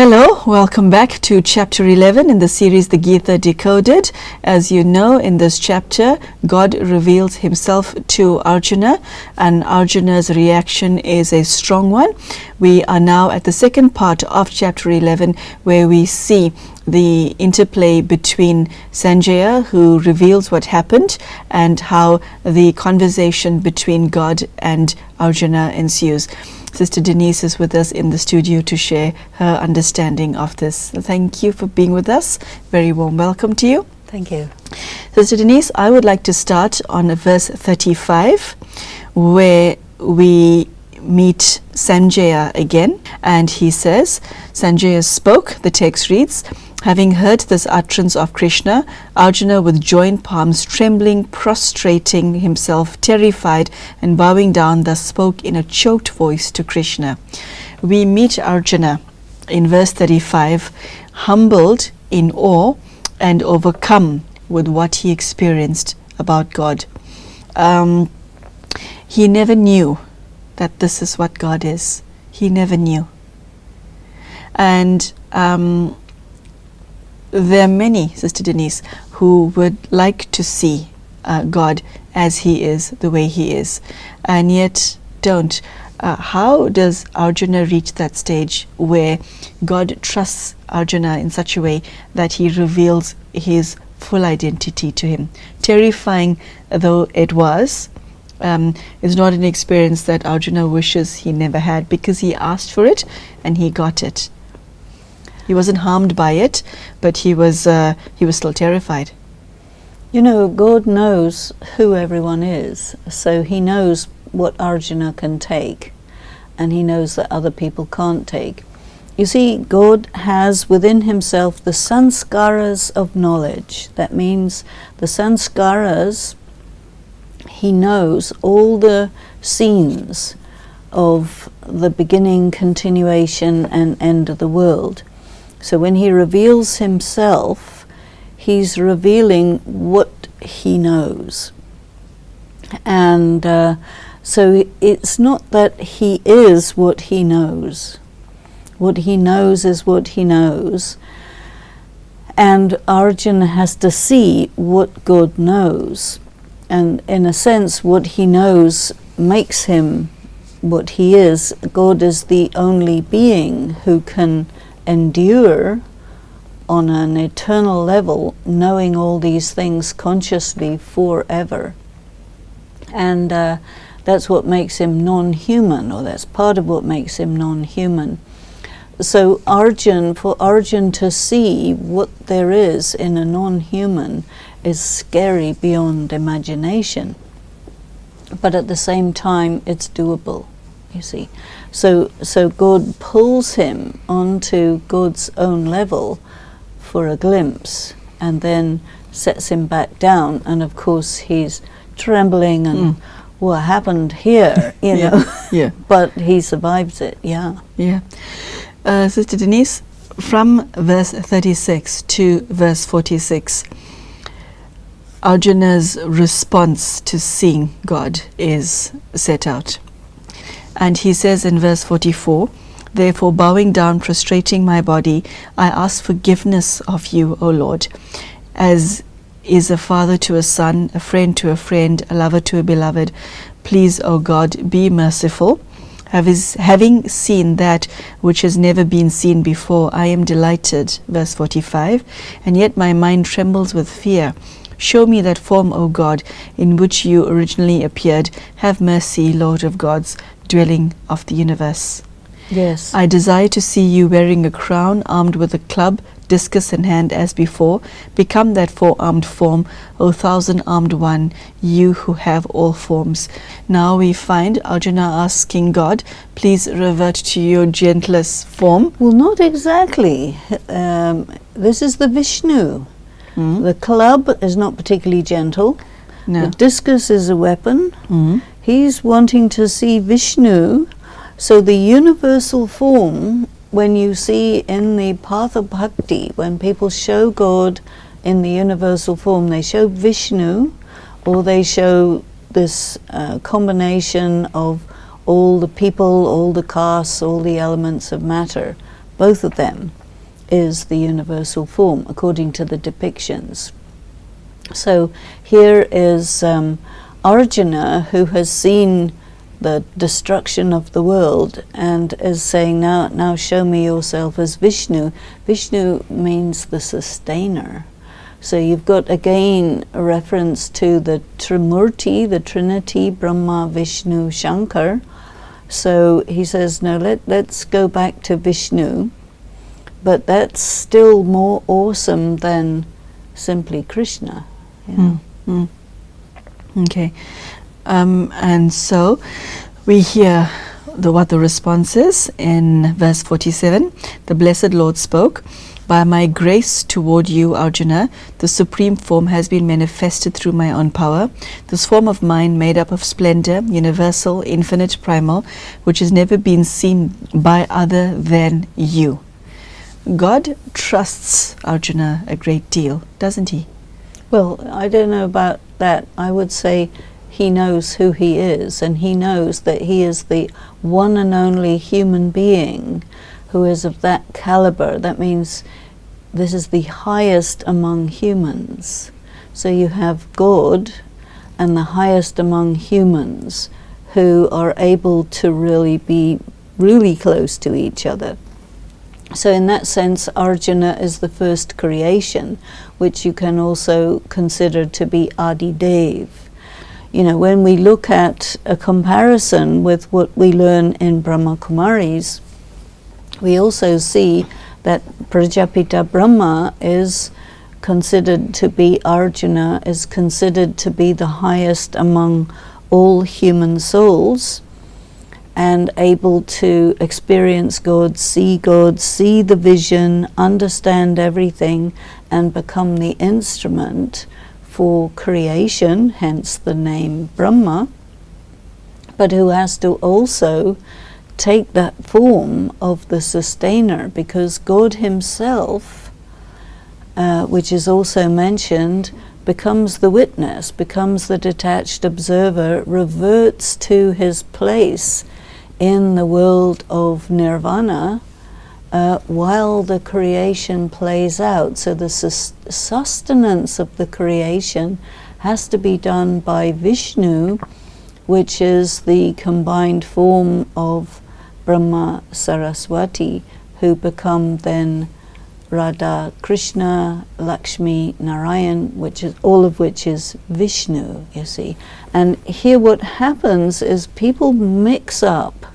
Hello, welcome back to chapter 11 in the series The Gita Decoded. As you know, in this chapter, God reveals himself to Arjuna, and Arjuna's reaction is a strong one. We are now at the second part of chapter 11, where we see the interplay between Sanjaya, who reveals what happened, and how the conversation between God and Arjuna ensues. Sister Denise is with us in the studio to share her understanding of this. Thank you for being with us. Very warm welcome to you. Thank you. Sister Denise, I would like to start on verse 35, where we meet Sanjaya again, and he says, Sanjaya spoke, the text reads, having heard this utterance of Krishna, Arjuna with joined palms trembling, prostrating himself, terrified, and bowing down, thus spoke in a choked voice to Krishna. We meet Arjuna in verse 35, humbled in awe and overcome with what he experienced about God. He never knew that this is what God is. He never knew. And there are many, Sister Denise, who would like to see God as he is, the way he is, and yet don't. How does Arjuna reach that stage where God trusts Arjuna in such a way that he reveals his full identity to him? Terrifying though it was, it's not an experience that Arjuna wishes he never had, because he asked for it and he got it. He wasn't harmed by it, but he was still terrified. You know, God knows who everyone is, so he knows what Arjuna can take, and he knows that other people can't take. You see, God has within himself the sanskaras of knowledge. That means the sanskaras, he knows all the scenes of the beginning, continuation, and end of the world. So when he reveals himself, he's revealing what he knows. And so it's not that he is what he knows. What he knows is what he knows. And Arjuna has to see what God knows. And in a sense, what he knows makes him what he is. God is the only being who can endure on an eternal level, knowing all these things consciously forever. And that's what makes him non-human, or that's part of what makes him non-human. So for Arjun to see what there is in a non-human is scary beyond imagination. But at the same time, it's doable, you see. So God pulls him onto God's own level for a glimpse, and then sets him back down. And of course, he's trembling and what happened here, you know. Yeah. But he survives it, yeah. Yeah. Sister Denise, from verse 36 to verse 46, Arjuna's response to seeing God is set out. And he says in verse 44, therefore bowing down, prostrating my body, I ask forgiveness of you, O Lord, as is a father to a son, a friend to a friend, a lover to a beloved. Please, O God, be merciful. Having seen that which has never been seen before, I am delighted, verse 45, and yet my mind trembles with fear. Show me that form, O God, in which you originally appeared. Have mercy, Lord of gods, dwelling of the universe. Yes. I desire to see you wearing a crown, armed with a club, discus in hand as before. Become that four-armed form, O thousand-armed one, you who have all forms. Now we find Arjuna asking God, please revert to your gentlest form. Well, not exactly. This is the Vishnu. The club is not particularly gentle. No. The discus is a weapon. He's wanting to see Vishnu. So the universal form, when you see in the path of bhakti, when people show God in the universal form, they show Vishnu, or they show this combination of all the people, all the castes, all the elements of matter. both of them, is the universal form according to the depictions. So here is Arjuna, who has seen the destruction of the world and is saying, now show me yourself as Vishnu. Vishnu means the sustainer. So you've got again a reference to the Trimurti, the Trinity, Brahma, Vishnu, Shankar. So he says, no, let's go back to Vishnu, but that's still more awesome than simply Krishna. Yeah. Okay. And so we hear what the response is in verse 47. The Blessed Lord spoke, "By my grace toward you, Arjuna, the supreme form has been manifested through my own power. This form of mine, made up of splendor, universal, infinite, primal, which has never been seen by other than you." God trusts Arjuna a great deal, doesn't he? Well, I don't know about that. I would say he knows who he is, and he knows that he is the one and only human being who is of that caliber. That means this is the highest among humans. So you have God and the highest among humans who are able to really be really close to each other. So in that sense, Arjuna is the first creation, which you can also consider to be Adi Dev. You know, when we look at a comparison with what we learn in Brahma Kumaris, we also see that Prajapita Brahma is considered to be, Arjuna is considered to be the highest among all human souls, and able to experience God, see the vision, understand everything, and become the instrument for creation, hence the name Brahma, but who has to also take that form of the sustainer, because God himself, which is also mentioned, becomes the witness, becomes the detached observer, reverts to his place in the world of nirvana while the creation plays out. So the sustenance of the creation has to be done by Vishnu, which is the combined form of Brahma Saraswati, who become then Radha Krishna, Lakshmi, Narayan, which is all of which is Vishnu, you see. And here what happens is people mix up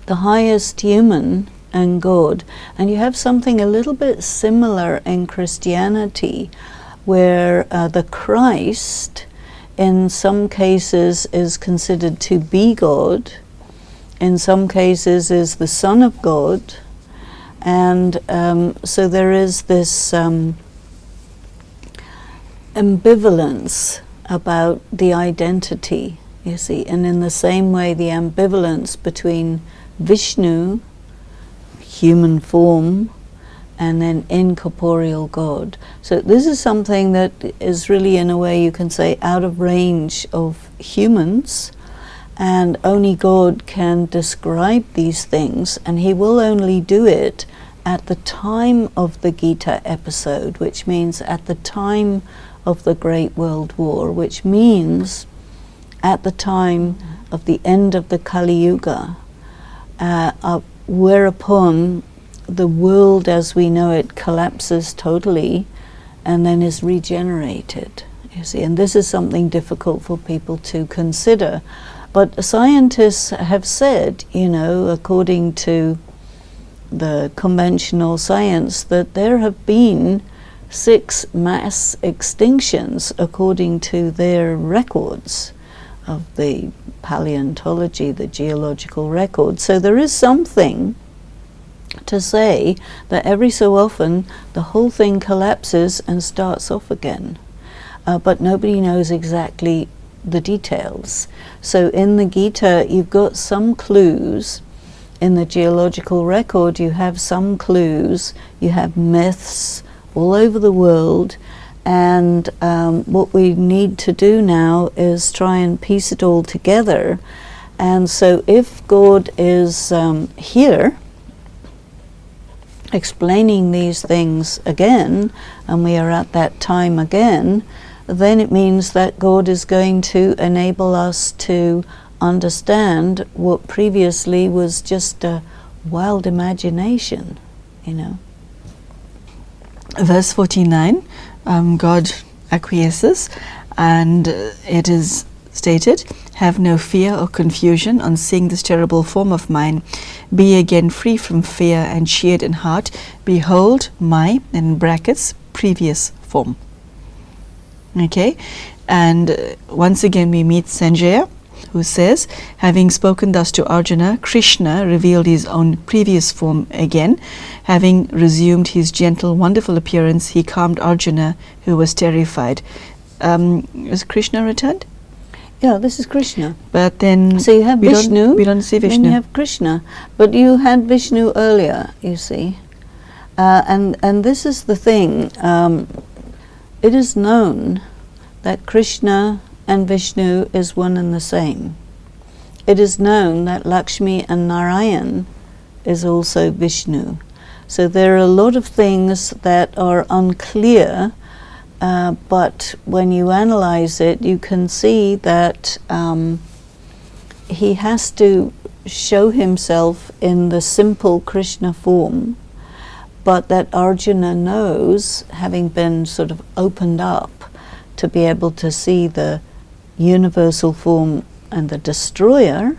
the highest human and God. And you have something a little bit similar in Christianity, where the Christ in some cases is considered to be God, in some cases is the Son of God, and so there is this ambivalence about the identity, you see, and in the same way the ambivalence between Vishnu, human form, and then incorporeal God. So this is something that is really, in a way you can say, out of range of humans, and only God can describe these things, and he will only do it at the time of the Gita episode, which means at the time of the Great World War, which means at the time of the end of the Kali Yuga, whereupon the world as we know it collapses totally and then is regenerated, you see. And this is something difficult for people to consider. But scientists have said, you know, according to the conventional science, that there have been 6 mass extinctions according to their records of the paleontology, the geological record. So there is something to say that every so often the whole thing collapses and starts off again. But nobody knows exactly the details. So in the Gita you've got some clues. In the geological record you have some clues, you have myths all over the world, and what we need to do now is try and piece it all together. And so if God is here, explaining these things again, and we are at that time again, then it means that God is going to enable us to understand what previously was just a wild imagination, you know. Verse 49, God acquiesces, and it is stated, "Have no fear or confusion on seeing this terrible form of mine. Be again free from fear and cheered in heart. Behold my," in brackets, "previous form." Okay, and once again we meet Sanjaya, who says, having spoken thus to Arjuna, Krishna revealed his own previous form again. Having resumed his gentle, wonderful appearance, he calmed Arjuna, who was terrified. Is Krishna returned? Yeah, this is Krishna. But then So you have Vishnu. We don't see Vishnu. Then you have Krishna. But you had Vishnu earlier, you see. And this is the thing. It is known that Krishna and Vishnu is one and the same. It is known that Lakshmi and Narayan is also Vishnu. So there are a lot of things that are unclear, but when you analyze it, you can see that he has to show himself in the simple Krishna form, but that Arjuna knows, having been sort of opened up to be able to see the universal form and the destroyer,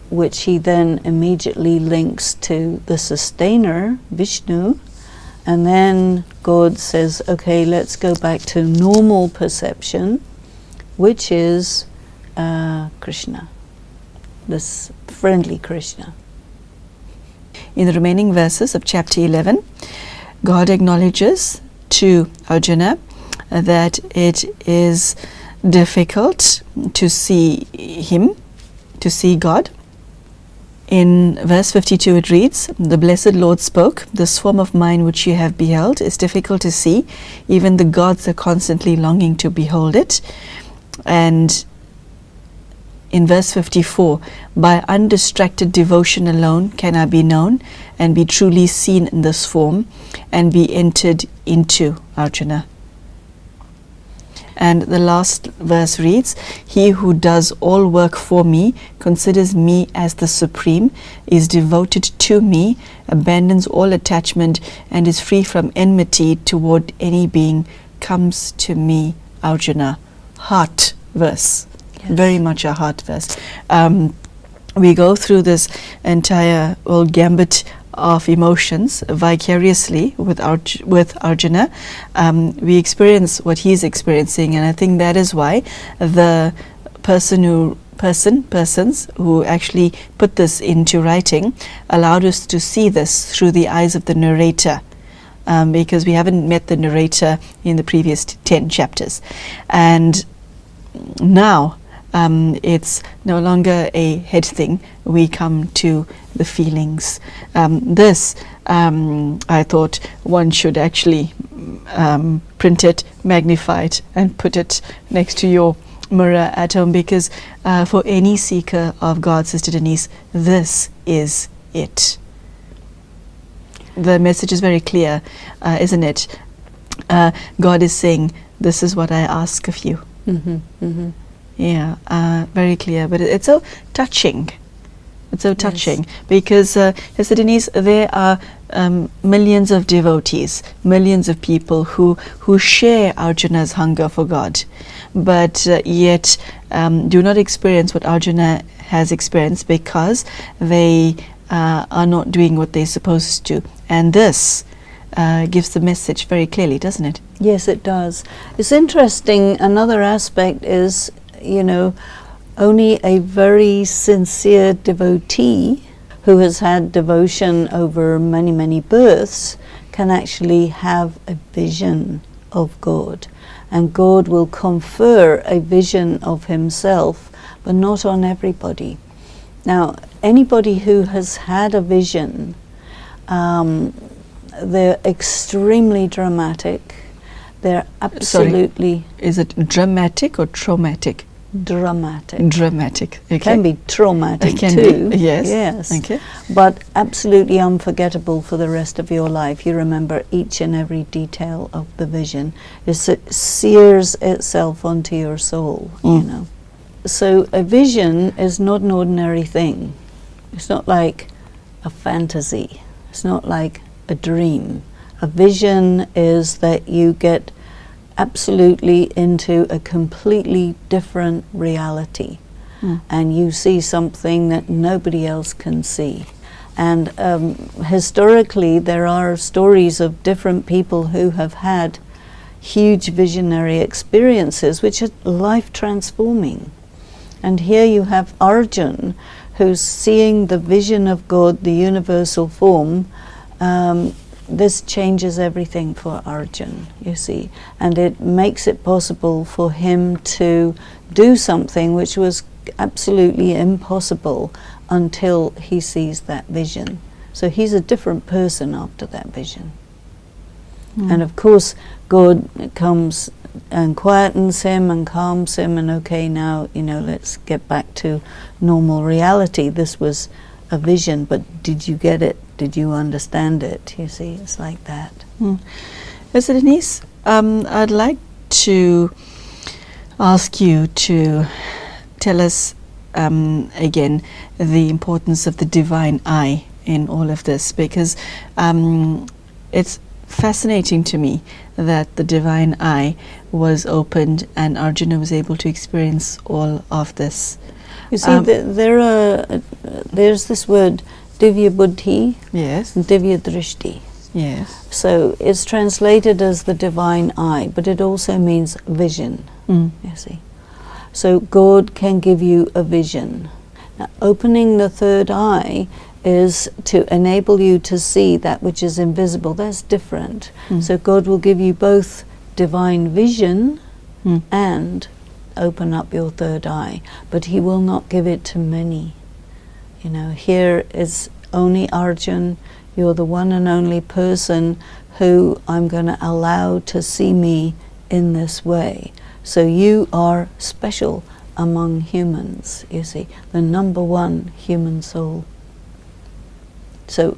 which he then immediately links to the sustainer, Vishnu, and then God says, okay, let's go back to normal perception, which is Krishna, this friendly Krishna. In the remaining verses of chapter 11, God acknowledges to Arjuna that it is difficult to see him, to see God. In verse 52 it reads, "The blessed Lord spoke, this form of mine which you have beheld is difficult to see. Even the gods are constantly longing to behold it." And in verse 54, "By undistracted devotion alone can I be known and be truly seen in this form and be entered into," Arjuna. And the last verse reads, "He who does all work for me, considers me as the supreme, is devoted to me, abandons all attachment, and is free from enmity toward any being, comes to me," Arjuna. Heart verse. Yes. Very much a heart verse. We go through this entire gambit of emotions vicariously with Arjuna. We experience what he's experiencing, and I think that is why the persons who actually put this into writing allowed us to see this through the eyes of the narrator, because we haven't met the narrator in the previous 10 chapters. And now it's no longer a head thing. We come to the feelings. This, I thought one should actually print it, magnify it, and put it next to your mirror at home, because for any seeker of God, Sister Denise, this is it. The message is very clear, isn't it? God is saying, this is what I ask of you. Mm-hmm, mm-hmm. Yeah, very clear, but it's so touching. It's so touching, yes. Because, Sister Denise, there are millions of devotees, millions of people who share Arjuna's hunger for God, but yet do not experience what Arjuna has experienced, because they are not doing what they're supposed to. And this gives the message very clearly, doesn't it? Yes, it does. It's interesting. Another aspect is, only a very sincere devotee who has had devotion over many, many births can actually have a vision of God. And God will confer a vision of himself, but not on everybody. Now, anybody who has had a vision, they're extremely dramatic. They're absolutely... Sorry, is it dramatic or traumatic? dramatic. Dramatic. Okay. It can be traumatic It can too. be, yes. Yes. Okay. But absolutely unforgettable for the rest of your life. You remember each and every detail of the vision. It sears itself onto your soul, you know. So a vision is not an ordinary thing. It's not like a fantasy. It's not like a dream. A vision is that you get absolutely into a completely different reality, and you see something that nobody else can see. And historically there are stories of different people who have had huge visionary experiences which are life transforming. And here you have Arjuna, who's seeing the vision of God, the universal form. This changes everything for Arjuna, you see, and it makes it possible for him to do something which was absolutely impossible until he sees that vision. So he's a different person after that vision. And of course God comes and quietens him and calms him, and okay, now, you know, let's get back to normal reality. This was a vision, but did you get it? Did you understand it? You see, it's like that. So Denise, I'd like to ask you to tell us again the importance of the divine eye in all of this, because it's fascinating to me that the divine eye was opened and Arjuna was able to experience all of this. You see, there's this word Divya Buddhi, Yes. and Divya Drishti. Yes. So it's translated as the divine eye, but it also means vision, you see. So God can give you a vision. Now, opening the third eye is to enable you to see that which is invisible. That's different. So God will give you both divine vision and open up your third eye, but he will not give it to many. You know, here is only Arjuna. You're the one and only person who I'm going to allow to see me in this way. So you are special among humans, you see, the number one human soul. So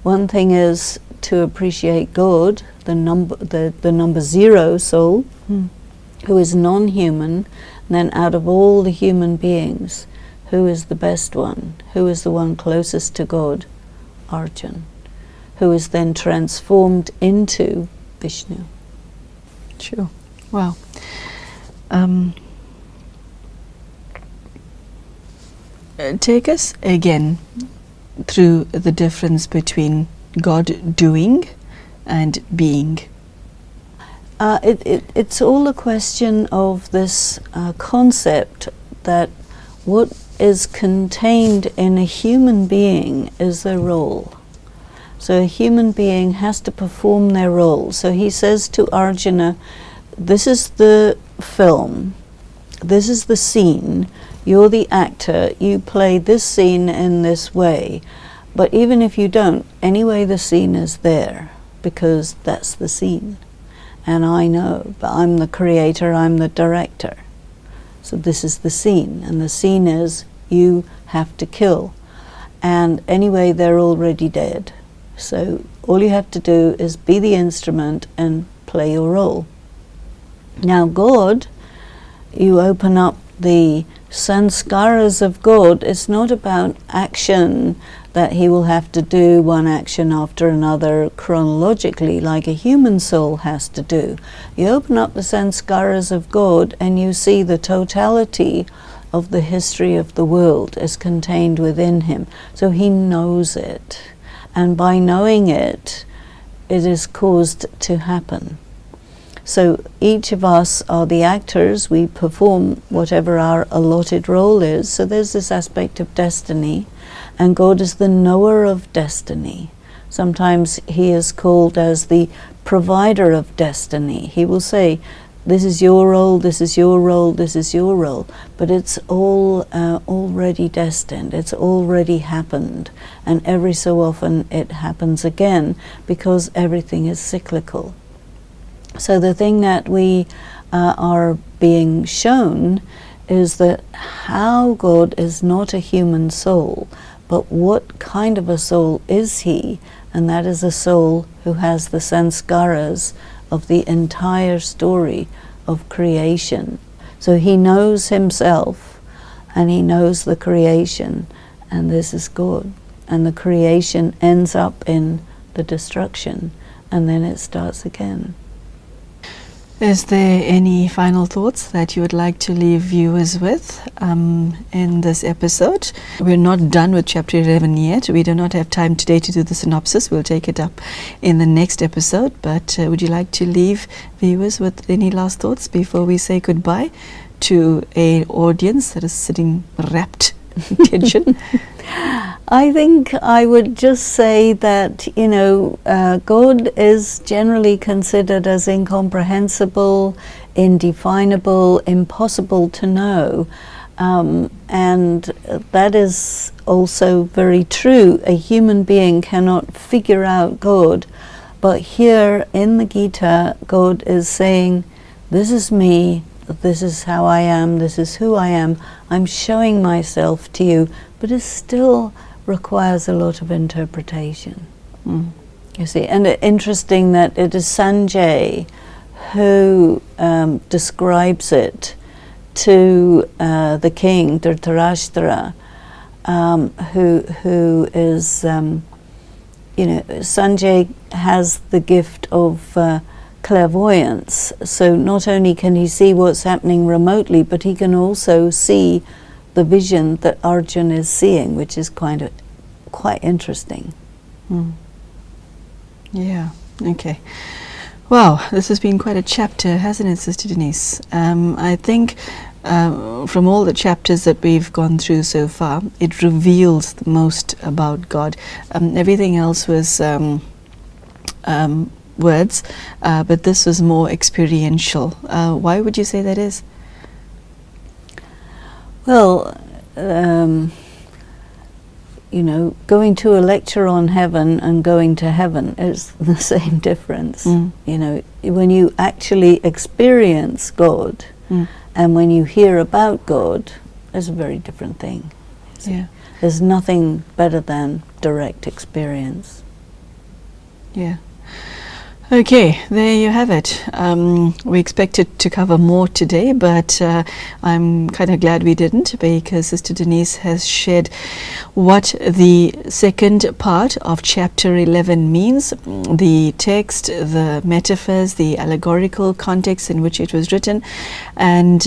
one thing is to appreciate God, the number zero soul, who is non-human, and then out of all the human beings, who is the best one? Who is the one closest to God? Arjuna, who is then transformed into Vishnu. Sure. Wow. Take us again through the difference between God doing and being. It's all a question of this concept that what is contained in a human being is their role. So a human being has to perform their role. So he says to Arjuna, this is the film, this is the scene, you're the actor, you play this scene in this way. But even if you don't, anyway the scene is there, because that's the scene. And I know, but I'm the creator, I'm the director. So this is the scene, and the scene is you have to kill. And anyway, they're already dead. So all you have to do is be the instrument and play your role. Now God, you open up the sanskaras of God. It's not about action that he will have to do one action after another chronologically like a human soul has to do. You open up the sanskaras of God and you see the totality of the history of the world is contained within him. So he knows it. And by knowing it, it is caused to happen. So each of us are the actors. We perform whatever our allotted role is. So there's this aspect of destiny. And God is the knower of destiny. Sometimes he is called as the provider of destiny. He will say, this is your role, this is your role, this is your role. But it's all already destined. It's already happened. And every so often it happens again because everything is cyclical. So the thing that we are being shown is that how God is not a human soul, but what kind of a soul is he? And that is a soul who has the sanskaras of the entire story of creation. So he knows himself, and he knows the creation, and this is good. And the creation ends up in the destruction, and then it starts again. Is there any final thoughts that you would like to leave viewers with in this episode? We're not done with chapter 11 yet. We do not have time today to do the synopsis. We'll take it up in the next episode. But would you like to leave viewers with any last thoughts before we say goodbye to an audience that is sitting rapt in tension? I think I would just say that, God is generally considered as incomprehensible, indefinable, impossible to know. And that is also very true. A human being cannot figure out God. But here in the Gita, God is saying, this is me, this is how I am, this is who I am. I'm showing myself to you, but it still requires a lot of interpretation. You see, and interesting that it is Sanjay who describes it to the king Drutarashtra, who is, Sanjay has the gift of clairvoyance. So not only can he see what's happening remotely, but he can also see the vision that Arjuna is seeing, which is quite interesting. Yeah, okay. Wow, this has been quite a chapter, hasn't it, Sister Denise? I think from all the chapters that we've gone through so far, it reveals the most about God. Everything else was words, but this was more experiential. Why would you say that is? Well, going to a lecture on heaven and going to heaven is the same difference. When you actually experience God and when you hear about God, it's a very different thing. Yeah. There's nothing better than direct experience. Yeah. Okay, there you have it. We expected to cover more today, but I'm kind of glad we didn't, because Sister Denise has shared what the second part of chapter 11 means, the text, the metaphors, the allegorical context in which it was written. And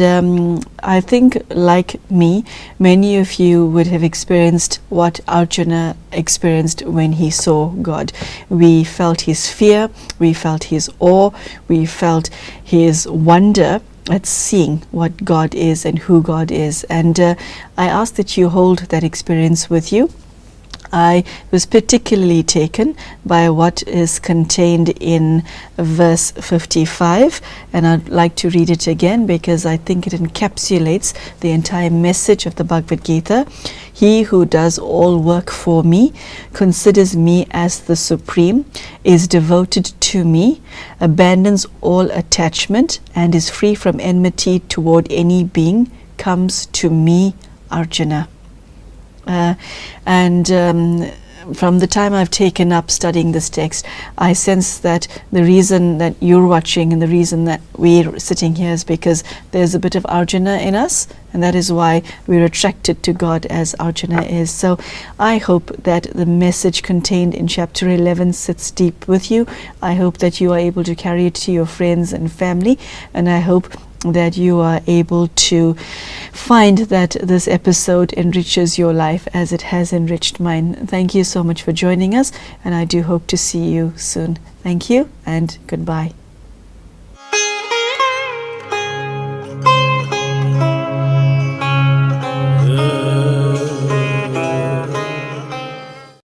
I think, like me, many of you would have experienced what Arjuna experienced when he saw God. We felt his fear, we felt his awe, we felt his wonder at seeing what God is and who God is. And I ask that you hold that experience with you. I was particularly taken by what is contained in verse 55, and I'd like to read it again because I think it encapsulates the entire message of the Bhagavad Gita. He who does all work for me, considers me as the supreme, is devoted to me, abandons all attachment, and is free from enmity toward any being, comes to me, Arjuna. From the time I've taken up studying this text, I sense that the reason that you're watching and the reason that we're sitting here is because there's a bit of Arjuna in us, and that is why we're attracted to God as Arjuna is. So I hope that the message contained in chapter 11 sits deep with you. I hope that you are able to carry it to your friends and family, and I hope that you are able to find that this episode enriches your life as it has enriched mine. Thank you so much for joining us, and I do hope to see you soon. Thank you and goodbye.